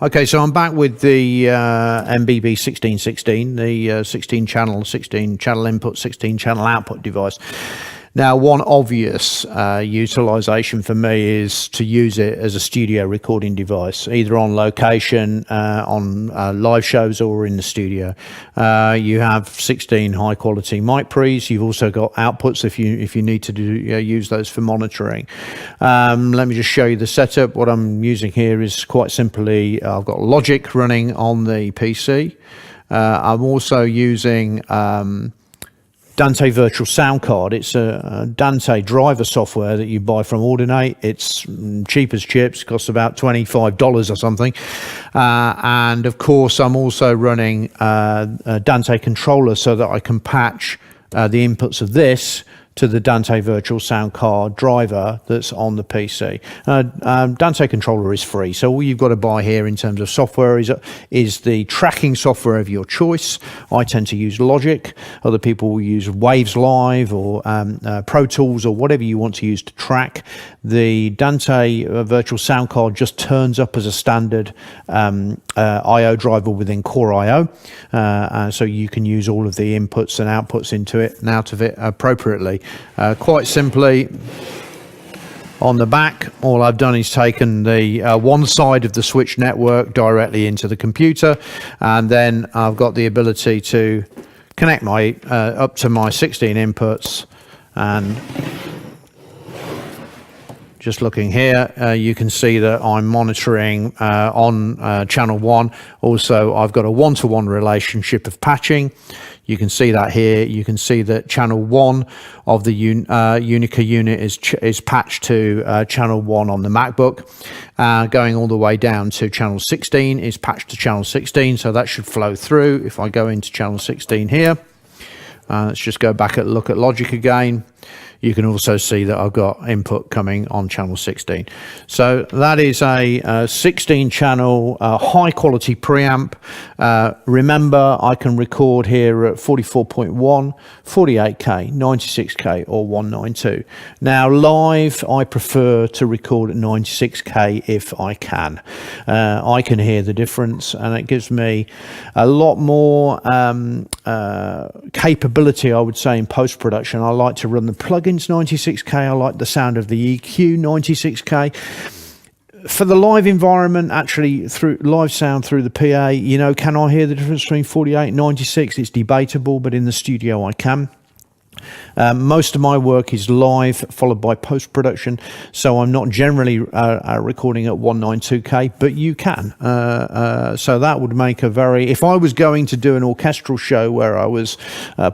Okay, so I'm back with the NBB-1616, the 16 channel input, 16 channel output device. Now, one obvious utilization for me is to use it as a studio recording device, either on location, on live shows, or in the studio. You have 16 high quality mic pre's. You've also got outputs if you need to use those for monitoring. Let me just show you the setup. What I'm using here is quite simply, I've got Logic running on the PC. I'm also using Dante Virtual Sound Card. It's a Dante driver software that you buy from Ordinate. It's cheap as chips, costs about $25 or something. And of course, I'm also running a Dante controller so that I can patch the inputs of this to the Dante Virtual Sound Card driver that's on the PC. Dante controller is free, so all you've got to buy here in terms of software is the tracking software of your choice. I tend to use Logic. Other people will use Waves Live or Pro Tools or whatever you want to use to track. The Dante Virtual Sound Card just turns up as a standard I/O driver within Core I/O, so you can use all of the inputs and outputs into it and out of it appropriately. Quite simply, on the back, all I've done is taken the one side of the switch network directly into the computer, and then I've got the ability to connect my up to my 16 inputs. And just looking here, you can see that I'm monitoring on channel 1. Also, I've got a one-to-one relationship of patching. You can see that here. You can see that channel 1 of the UNiKA unit is patched to channel 1 on the MacBook. Going all the way down to channel 16 is patched to channel 16, so that should flow through. If I go into channel 16 here, let's just go back and look at Logic again. You can also see that I've got input coming on channel 16. So that is a 16 channel high quality preamp. Remember, I can record here at 44.1, 48K, 96K or 192. Now live, I prefer to record at 96K if I can. I can hear the difference, and it gives me a lot more capability, I would say, in post-production. I like to run the plugins 96K. I like the sound of the EQ 96K. For the live environment, actually through live sound through the PA, can I hear the difference between 48 and 96? It's debatable, but in the studio I can. Most of my work is live, followed by post-production, so I'm not generally recording at 192K, but you can. So that would make if I was going to do an orchestral show where I was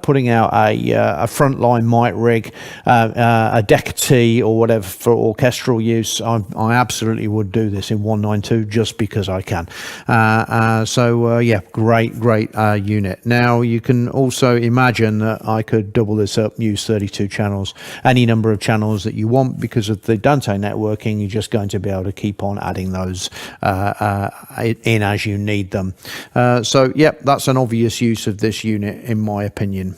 putting out a frontline mic rig, a deck T or whatever for orchestral use, I absolutely would do this in 192 just because I can. Yeah, great unit. Now you can also imagine that I could double this up, use 32 channels, any number of channels that you want. Because of the Dante networking, you're just going to be able to keep on adding those in as you need them. So yeah, that's an obvious use of this unit in my opinion.